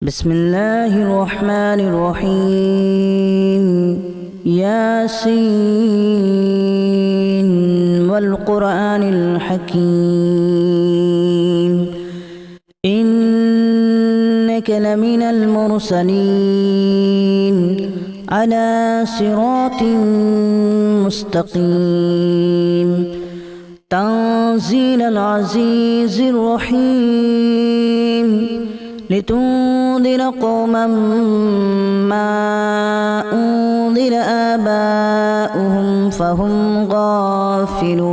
بسم الله الرحمن الرحيم ياسين والقرآن الحكيم إنك لمن المرسلين على صراط مستقيم تنزيل العزيز الرحيم لتنذر قوما ما أنذر آباؤهم فهم غافلون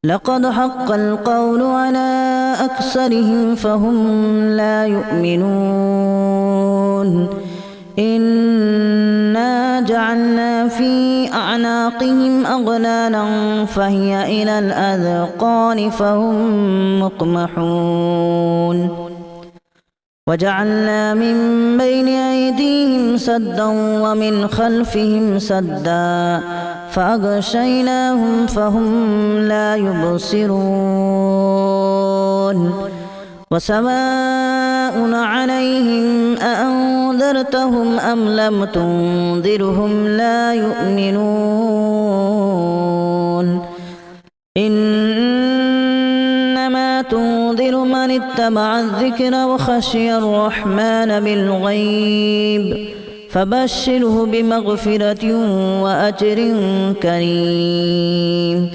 لقد حق القول على أكثرهم فهم لا يؤمنون إنا جعلنا في أعناقهم أغلالا فهي إلى الأذقان فهم مقمحون وجعلنا من بين أيديهم سدا ومن خلفهم سدا فأغشيناهم فهم لا يبصرون وسواء عليهم أأنذرتهم أم لم تنذرهم لا يؤمنون إنما تنذر من اتبع الذكر وخشي الرحمن بالغيب فبشره بمغفرة وأجر كريم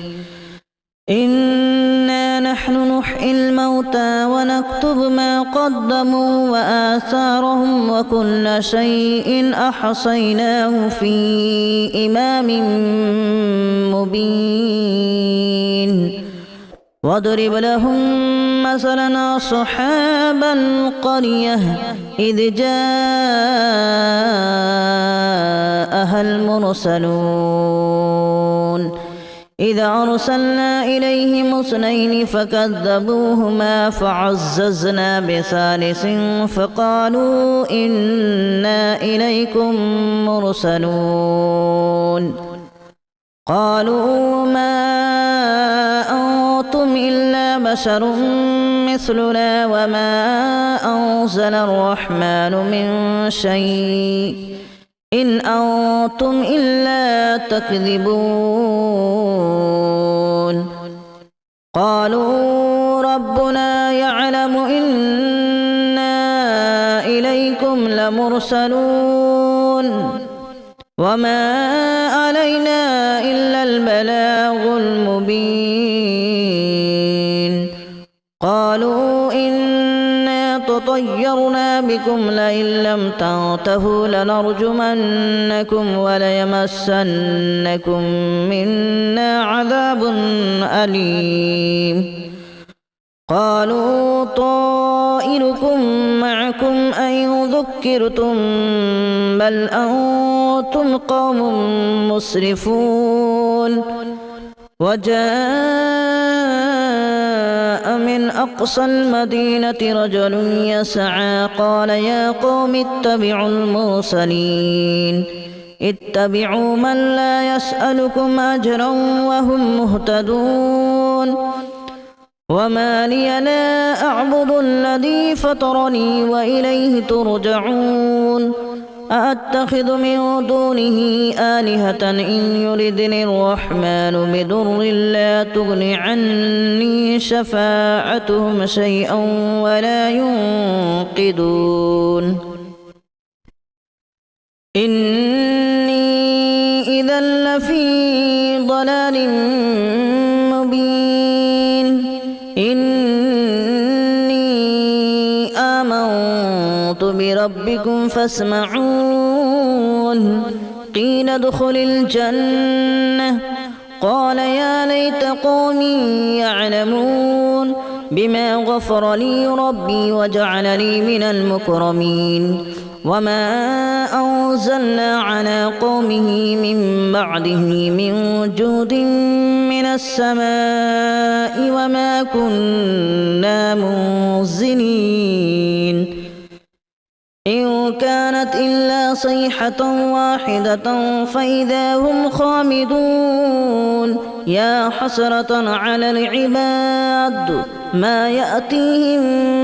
إنا نحن نحيي الموتى ونكتب ما قدموا وآثارهم وكل شيء أحصيناه في إمام مبين واضرب لهم مثلا أصحاب القرية إذ جاءها المرسلون إذا أرسلنا إليهم اثنين فكذبوهما فعززنا بثالث فقالوا إنا إليكم مرسلون قالوا ما أنتم إلا بشر مثلنا وما أنزل الرحمن من شيء إن أنتم إلا تكذبون قالوا ربنا يعلم إنا إليكم لمرسلون وما علينا إلا البلاغ المبين قالوا إنا تطيرنا بكم لئن لم تنتهوا لنرجمنكم وليمسنكم منا عذاب أليم قالوا طائركم معكم أن ذكرتم بل أنتم قوم مسرفون وجاء من أقصى المدينة رجل يسعى قال يا قوم اتبعوا المرسلين اتبعوا من لا يسألكم أجرا وهم مهتدون وما لي لا أعبد الذي فطرني وإليه ترجعون أأتخذ من دونه آلهة إن يردني الرحمن بضر لا تغن عني شفاعتهم شيئا ولا ينقذون إني إذا لفي ضلال مبين إني آمنت بربكم فاسمعون قيل ادخل الجنة قال يا ليت قومي يعلمون بما غفر لي ربي وجعلني من المكرمين وما أنزلنا على قومه من بعده من جود من السماء وما كنا منزلين إن كانت إلا صيحة واحدة فإذا هم خامدون يا حسرة على العباد ما يأتيهم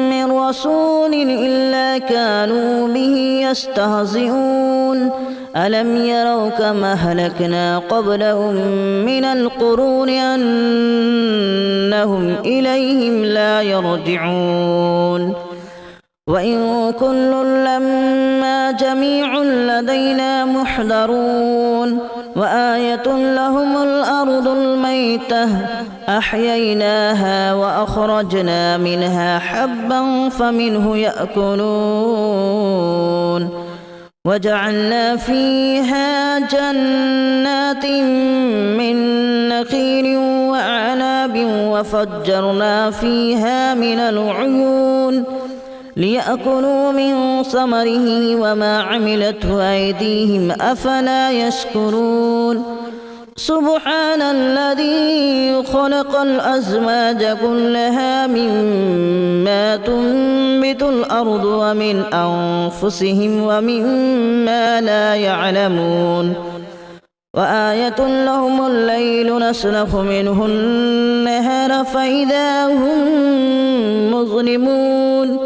من رسول إلا كانوا به يستهزئون ألم يروا كما أهلكنا قبلهم من القرون أنهم إليهم لا يرجعون وإن كل لما جميع لدينا محضرون وآية لهم الأرض الميتة أحييناها وأخرجنا منها حبا فمنه يأكلون وجعلنا فيها جنات من نخيل وأعناب وفجرنا فيها من العيون ليأكلوا من ثمره وما عملته أيديهم أفلا يشكرون سبحان الذي خلق الأزواج كلها مما تنبت الأرض ومن أنفسهم ومما لا يعلمون وآية لهم الليل نسلخ منه النهار فإذا هم مظلمون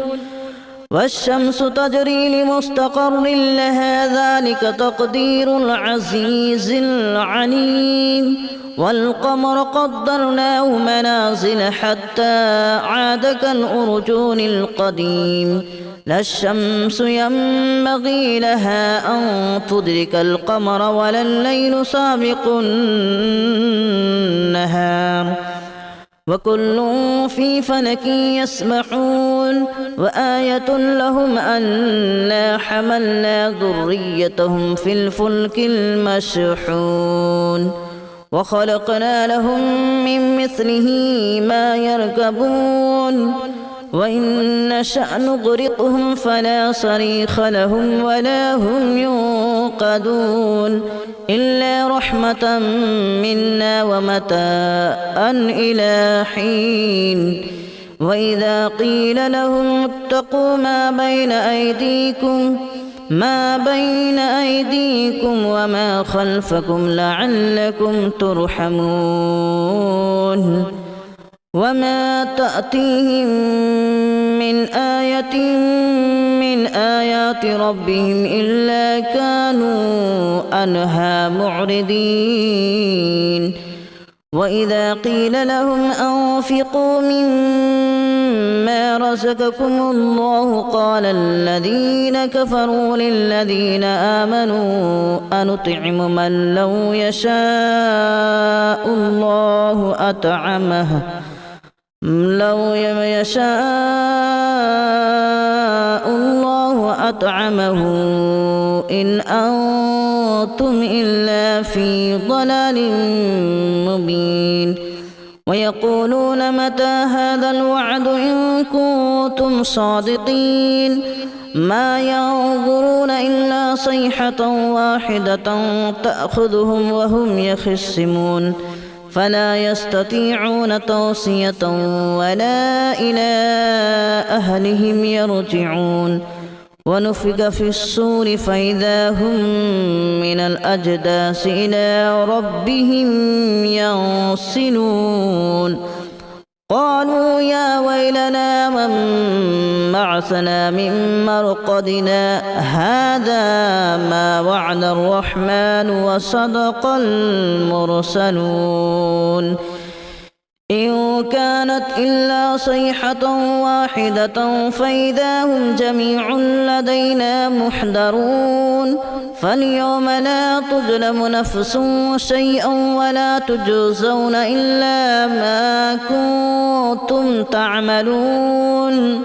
والشمس تجري لمستقر لها ذلك تقدير العزيز العليم والقمر قدرناه منازل حتى عاد كالأرجون القديم لا الشمس ينبغي لها أن تدرك القمر ولا الليل سابق النهار وكل في فلك يسبحون وآية لهم أنا حملنا ذريتهم في الفلك المشحون وخلقنا لهم من مثله ما يركبون وإن نشأ نغرقهم فلا صريخ لهم ولا هم ينقذون إلا رحمة منا ومتاعا إلى حين وإذا قيل لهم اتقوا ما بين أيديكم وما خلفكم لعلكم ترحمون وما تأتيهم من آية من آيات ربهم إلا كانوا عنها معرضين وإذا قيل لهم أنفقوا مما رزقكم الله قال الذين كفروا للذين آمنوا أنطعم من لو يشاء الله أطعمه إن أنتم إلا في ضلال مبين ويقولون متى هذا الوعد إن كنتم صادقين ما ينظرون إلا صيحة واحدة تأخذهم وهم يخصمون فلا يستطيعون توصية ولا إلى أهلهم يرجعون ونفخ في الصور فإذا هم من الأجداث إلى ربهم ينسلون قالوا يا ويلنا من بعثنا من مرقدنا هذا ما وعد الرحمن وصدق المرسلون إن كانت إلا صيحة واحدة فإذا هم جميع لدينا محضرون فاليوم لا تظلم نفس شيئا ولا تجزون إلا ما كنتم تعملون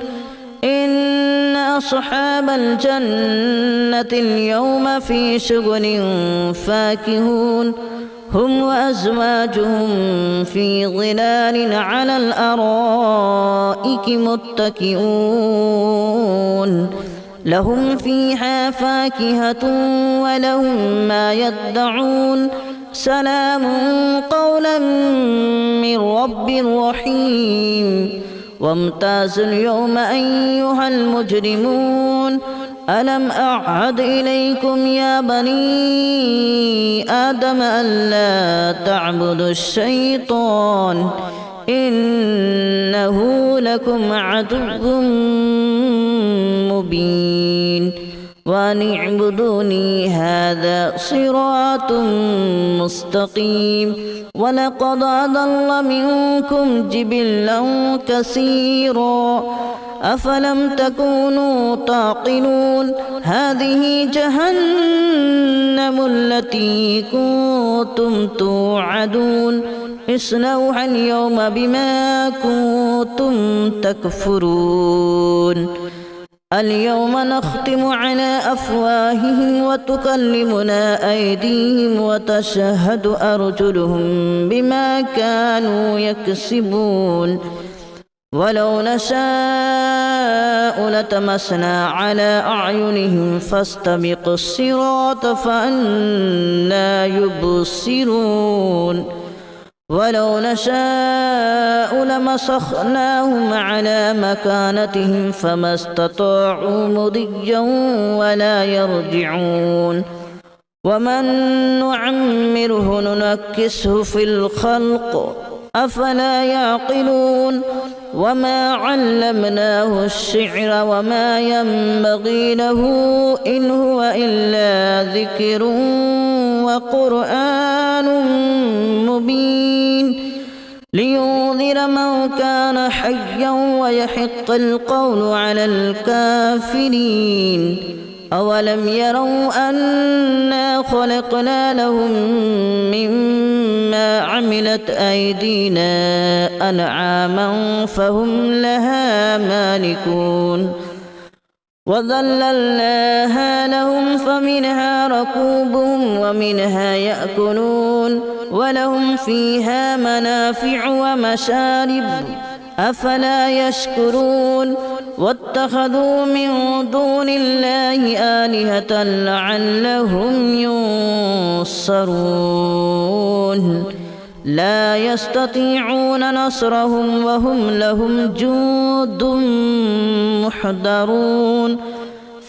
إن أصحاب الجنة اليوم في شغل فاكهون هم وأزواجهم في ظلال على الأرائك متكئون لهم فيها فاكهة ولهم ما يدعون سلام قولا من رب رحيم وامتازوا اليوم أيها المجرمون ألم أعهد إليكم يا بني آدم ألا تعبدوا الشيطان إنه لكم عدو مبين وأن اعبدوني هذا صراط مستقيم ولقد أضل منكم جبلا كثيرا أفلم تكونوا تعقلون هذه جهنم التي كنتم توعدون اصلوها اليوم بما كنتم تكفرون اليوم نختم على أفواههم وتكلمنا أيديهم وتشهد أرجلهم بما كانوا يكسبون ولو نشاء لتمسنا على أعينهم فاستبقوا الصراط فأنى يبصرون ولو نشاء لمسخناهم على مكانتهم فما استطاعوا مضيا ولا يرجعون ومن نعمره ننكسه في الخلق أفلا يعقلون وما علمناه الشعر وما ينبغي له إن هو إلا ذكر وقرآن مبين لينذر من كان حيا ويحق القول على الكافرين أولم يروا أنا خلقنا لهم مما عملت أيدينا أنعاما فهم لها مالكون وذللناها لهم فمنها ركوبهم ومنها يأكلون ولهم فيها منافع ومشارب أفلا يشكرون واتخذوا من دون الله آلهة لعلهم ينصرون لا يستطيعون نصرهم وهم لهم جند محضرون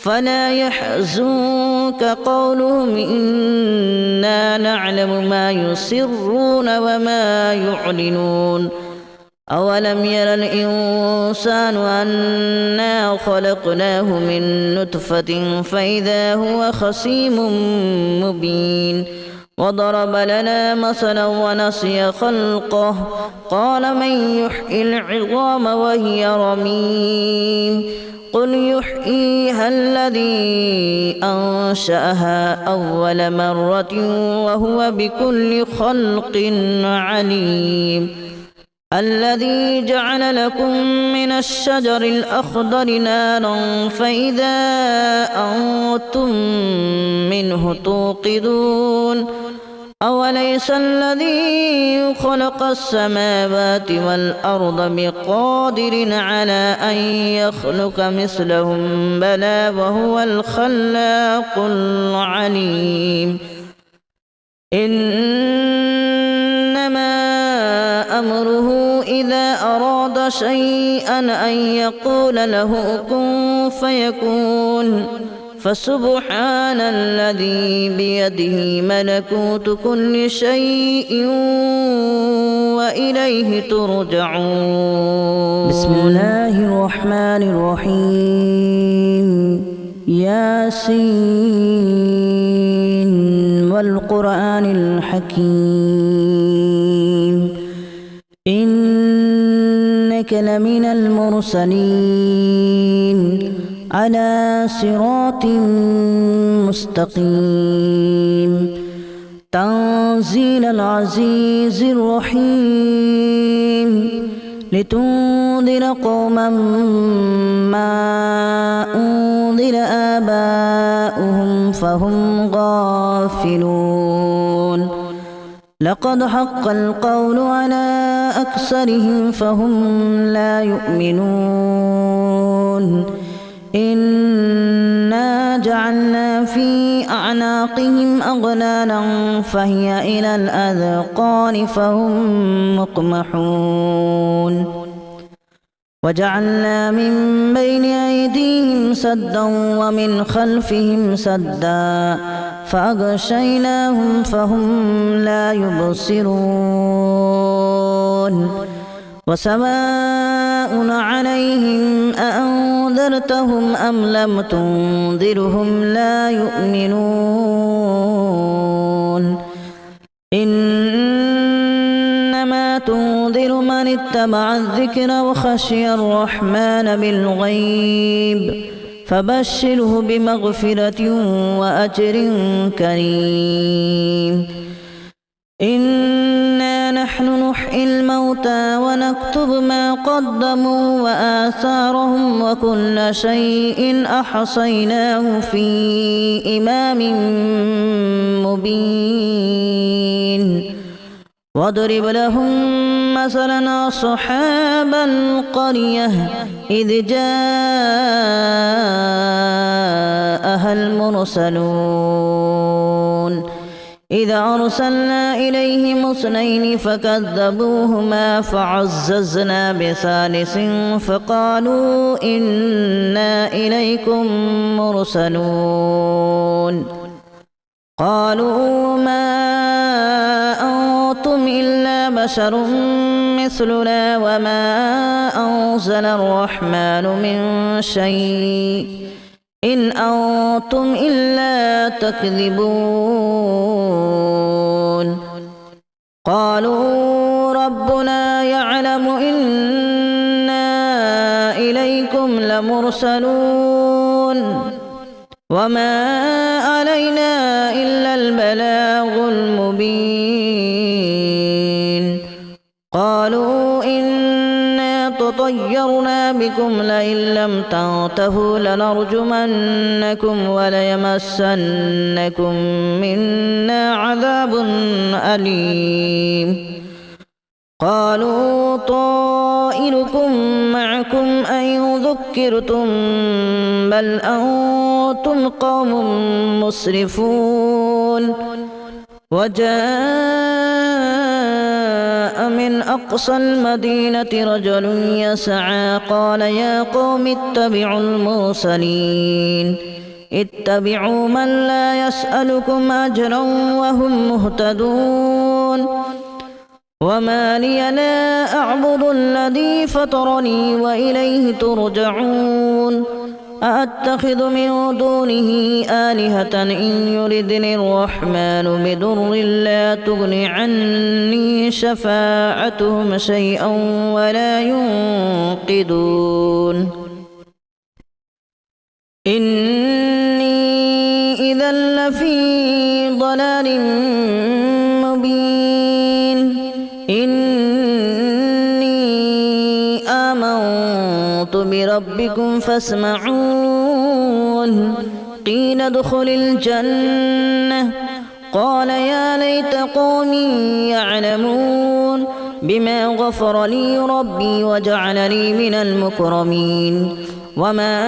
فلا يحزنك قولهم إنا نعلم ما يسرون وما يعلنون أولم ير الإنسان أنا خلقناه من نطفة فإذا هو خصيم مبين وضرب لنا مثلا ونسي خلقه قال من يحيي العظام وهي رميم قل يحييها الذي أنشأها أول مرة وهو بكل خلق عليم الذي جعل لكم من الشجر الأخضر نارا فإذا أنتم منه توقدون أوليس الذي خلق السماوات والأرض بقادر على أن يخلق مثلهم بلى وهو الخلاق العليم إنما أمره إذا أراد شيئا أن يقول له كن فيكون فسبحان الذي بيده ملكوت كل شيء وإليه ترجعون بسم الله الرحمن الرحيم ياسين والقرآن الحكيم إنك لمن المرسلين على صراط مستقيم تنزيل العزيز الرحيم لتنذر قوما ما أنذر آباؤهم فهم غافلون لقد حق القول على أكثرهم فهم لا يؤمنون إنا جعلنا في أعناقهم أغلالا فهي إلى الأذقان فهم مقمحون وجعلنا من بين أيديهم سدا ومن خلفهم سدا فأغشيناهم فهم لا يبصرون وسواء عليهم أأنذرتهم أم لم تنذرهم لا يؤمنون إنما تنذر من اتبع الذكر وخشي الرحمن بالغيب فبشره بمغفرة وأجر كريم إنا نحن نحيي الموتى ونكتب ما قدموا وآثارهم وكل شيء أحصيناه في إمام مبين واضرب لهم مثلا أصحاب القرية إذ جاءها المرسلون إذا أرسلنا إليهم اثنين فكذبوهما فعززنا بثالث فقالوا إنا إليكم مرسلون قالوا ما أنتم إلا بشر مثلنا وما أنزل الرحمن من شيء إن أنتم إلا تكذبون قالوا ربنا يعلم إنا إليكم لمرسلون وما علينا إلا البلاغ المبين قالوا إنا تطيرنا بكم لئن لم تنتهوا لنرجمنكم وليمسنكم منا عذاب أليم قالوا طائركم معكم أن ذكرتم بل أنتم قوم مسرفون وجاء من أقصى المدينة رجل يسعى قال يا قوم اتبعوا المرسلين اتبعوا من لا يسألكم أجرا وهم مهتدون وما لي لا أعبد الذي فطرني وإليه ترجعون أأتخذ من دونه آلهة إن يردني الرحمن بضر لا تغن عني شفاعتهم شيئا ولا ينقذون إني إذا لفي ضلال مبين إني آمنت بربكم فاسمعون قيل ادخل الجنة قال يا ليت قومي يعلمون بما غفر لي ربي وجعلني من المكرمين وما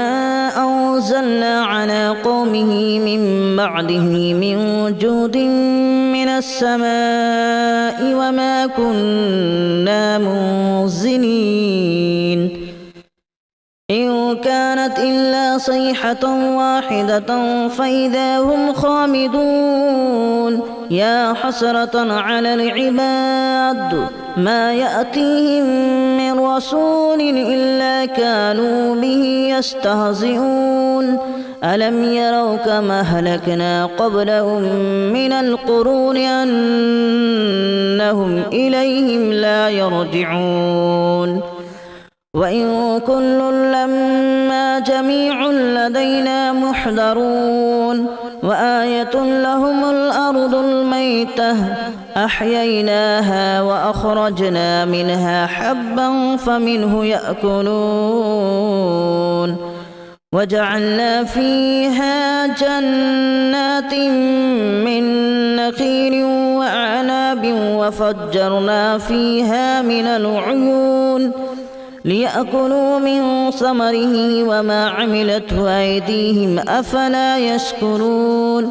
أنزلنا على قومه من بعده من جود من السماء وما كنا منزلين إن كانت إلا صيحة واحدة فإذا هم خامدون يا حسرة على العباد ما يأتيهم من رسول إلا كانوا به يستهزئون ألم يروا كما أهلكنا قبلهم من القرون أنهم إليهم لا يرجعون وإن كل لما جميع لدينا محضرون وآية لهم الأرض الميتة أحييناها وأخرجنا منها حبا فمنه يأكلون وجعلنا فيها جنات من نخيل وأعناب وفجرنا فيها من العيون ليأكلوا من ثمره وما عملته أيديهم أفلا يشكرون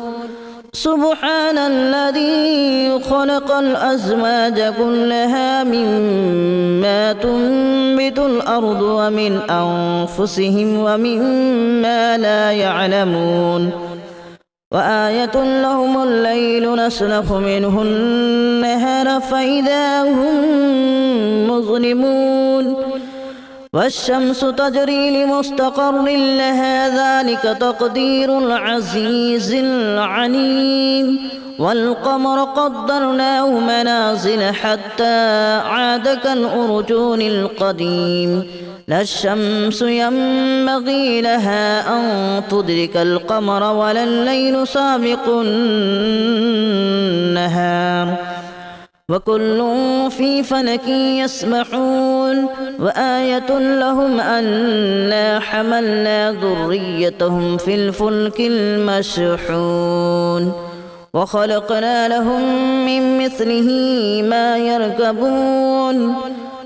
سبحان الذي خلق الأزواج كلها مما تنبت الأرض ومن أنفسهم ومما لا يعلمون وآية لهم الليل نسلخ منه النهار فإذا هم مظلمون والشمس تجري لمستقر لها ذلك تقدير العزيز العليم والقمر قدرناه منازل حتى عاد كالأرجون القديم لا الشمس ينبغي لها أن تدرك القمر ولا الليل سابق النهار وكل في فلك يسبحون وآية لهم أنا حملنا ذريتهم في الفلك المشحون وخلقنا لهم من مثله ما يركبون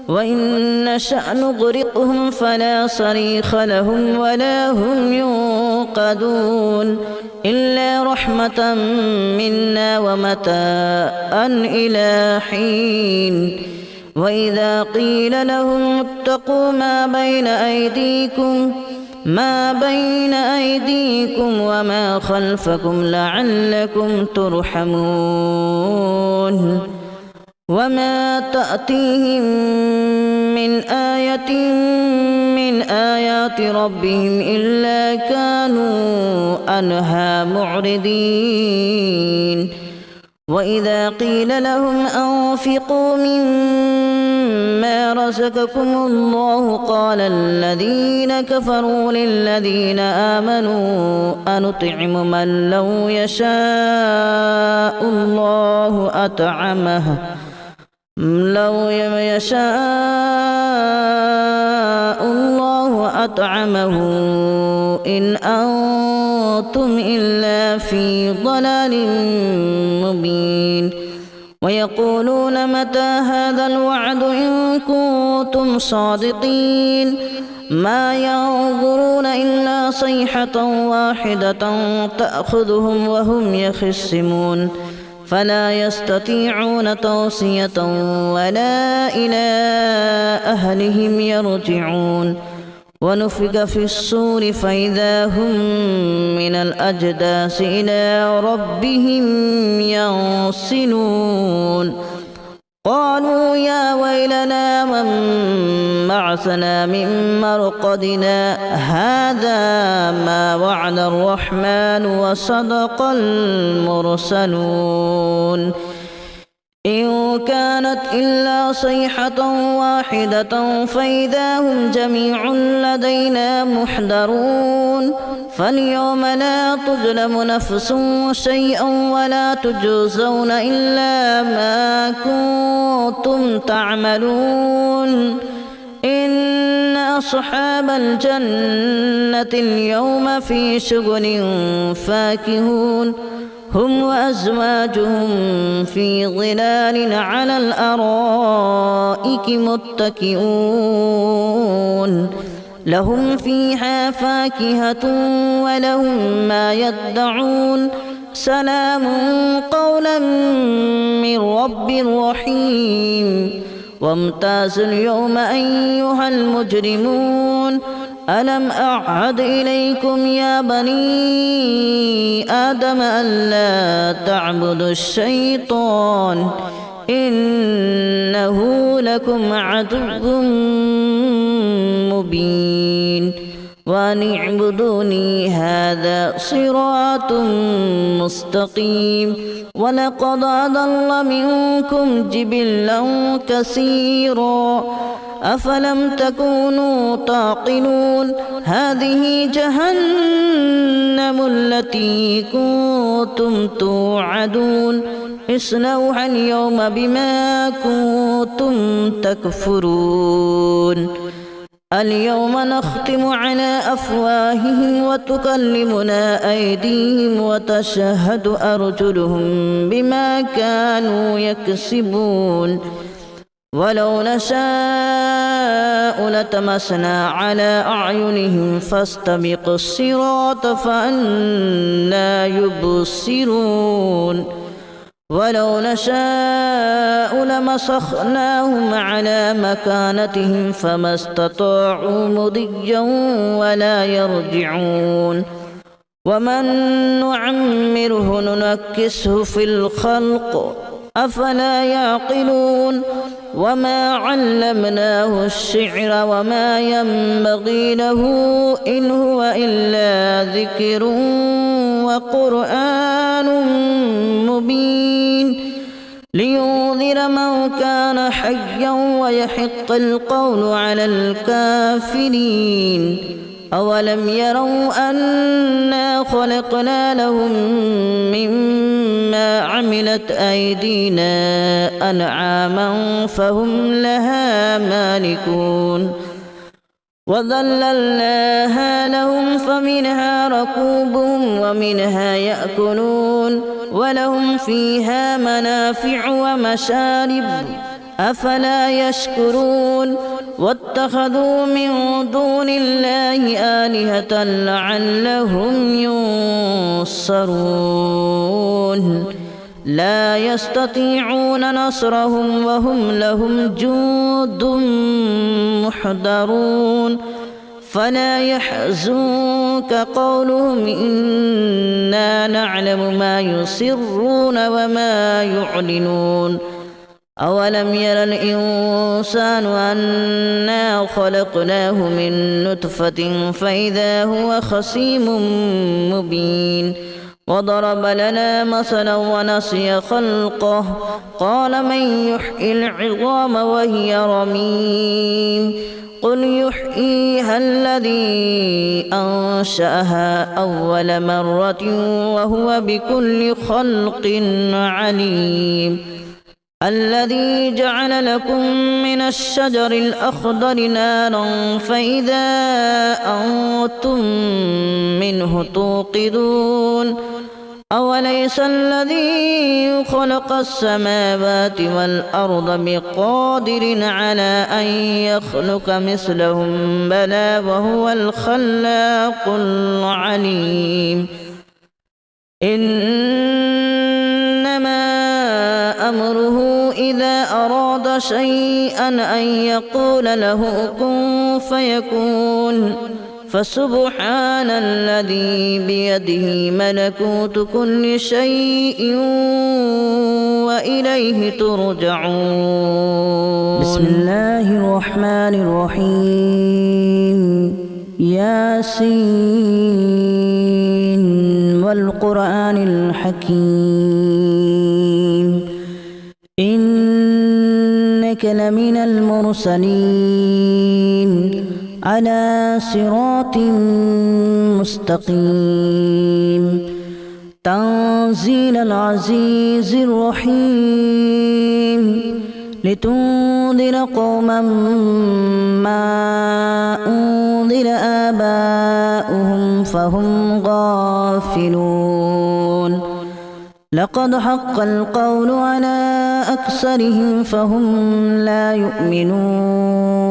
وإن نشأ نغرقهم فلا صريخ لهم ولا هم ينقذون إلا رحمة منا ومتاعا إلى حين وإذا قيل لهم اتقوا ما بين أيديكم وما خلفكم لعلكم ترحمون وما تأتيهم من آية من آيات ربهم إلا كانوا عنها معرضين وإذا قيل لهم أنفقوا مما رزقكم الله قال الذين كفروا للذين آمنوا أنطعم من لو يشاء الله أطعمه إن أنتم إلا في ضلال مبين ويقولون متى هذا الوعد إن كنتم صادقين ما ينظرون إلا صيحة واحدة تأخذهم وهم يخصمون فلا يستطيعون توصية ولا إلى أهلهم يرجعون ونفخ في الصور فإذا هم من الأجداث إلى ربهم ينسلون قالوا يا ويلنا من بعثنا من مرقدنا هذا ما وعد الرحمن وصدق المرسلون إن كانت إلا صيحة واحدة فإذا هم جميع لدينا محضرون فاليوم لا تظلم نفس شيئا ولا تجزون إلا ما كنتم تعملون إن أصحاب الجنة اليوم في شغل فاكهون هم وأزواجهم في ظلال على الأرائك متكئون لهم فيها فاكهة ولهم ما يدعون سلام قولا من رب رحيم وامتازوا اليوم أيها المجرمون ألم أعهد إليكم يا بني آدم ألا تعبدوا الشيطان إنه لكم عدو مبين وأن اعبدوني هذا صراط مستقيم ولقد أضل منكم جبلا كثيرا أفلم تكونوا تعقلون هذه جهنم التي كنتم توعدون اصلوها اليوم بما كنتم تكفرون اليوم نختم على أفواههم وتكلمنا أيديهم وتشهد أرجلهم بما كانوا يكسبون ولو نشاء لطمسنا على أعينهم فاستبقوا الصراط فأنى يبصرون ولو نشاء لمسخناهم على مكانتهم فما استطاعوا مضيا ولا يرجعون ومن نعمره ننكسه في الخلق أفلا يعقلون وما علمناه الشعر وما ينبغي له إن هو إلا ذكر وقرآن مبين لينذر من كان حيا ويحق القول على الكافرين أولم يروا أنا خلقنا لهم مما عملت أيدينا أنعاما فهم لها مالكون وذللناها لهم فمنها ركوبهم ومنها يأكلون ولهم فيها منافع ومشارب أفلا يشكرون واتخذوا من دون الله آلهة لعلهم ينصرون لا يستطيعون نصرهم وهم لهم جند محضرون فلا يحزنك قولهم إنا نعلم ما يسرون وما يعلنون أولم ير الإنسان أنا خلقناه من نطفة فإذا هو خصيم مبين وضرب لنا مثلا ونسي خلقه قال من يحيي العظام وهي رميم قل يحييها الذي أنشأها أول مرة وهو بكل خلق عليم الذي جعل لكم من الشجر الأخضر نارا فإذا أنتم منه توقدون أوليس الذي خلق السماوات والأرض بقادر على أن يخلق مثلهم بلى وهو الخلاق العليم إنما أمره إذا أراد شيئا أن يقول له كن فيكون فسبحان الذي بيده ملكوت كل شيء وإليه ترجعون بسم الله الرحمن الرحيم ياسين والقرآن الحكيم إنك لمن المرسلين على صراط مستقيم تنزيل العزيز الرحيم لتنذر قوما ما أنذر آباؤهم فهم غافلون لقد حق القول على أكثرهم فهم لا يؤمنون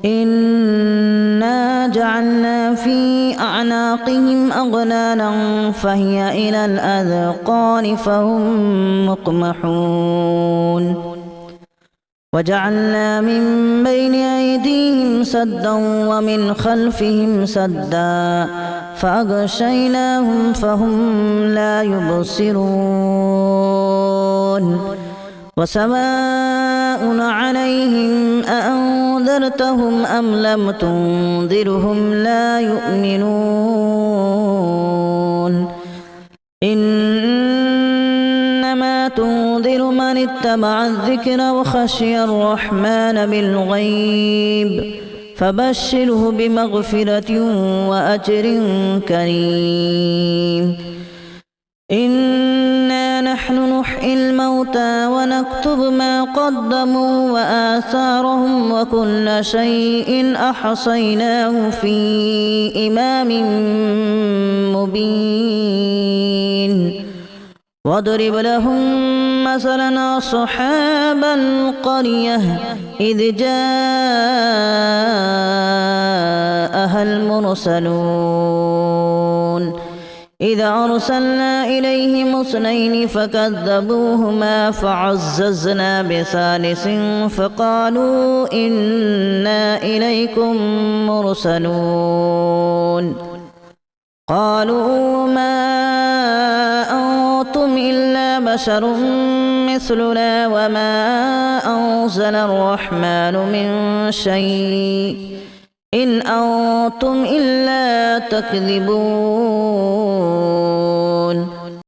إنا جعلنا في أعناقهم أغلالا فهي إلى الأذقان فهم مقمحون وجعلنا من بين أيديهم سدا ومن خلفهم سدا فأغشيناهم فهم لا يبصرون وسواء عليهم أأنذرتهم أم لم تنذرهم لا يؤمنون إنما تنذر من اتبع الذكر وخشي الرحمن بالغيب فبشره بمغفرة وأجر كريم إنا نحن نحيي الموتى ونكتب ما قدموا وآثارهم وكل شيء أحصيناه في إمام مبين واضرب لهم مثلا أصحاب القرية إذ جاءها المرسلون إذا أرسلنا إليهم اثنين فكذبوهما فعززنا بثالث فقالوا إنا إليكم مرسلون قالوا ما أنتم إلا بشر مثلنا وما أنزل الرحمن من شيء إن أنتم إلا تكذبون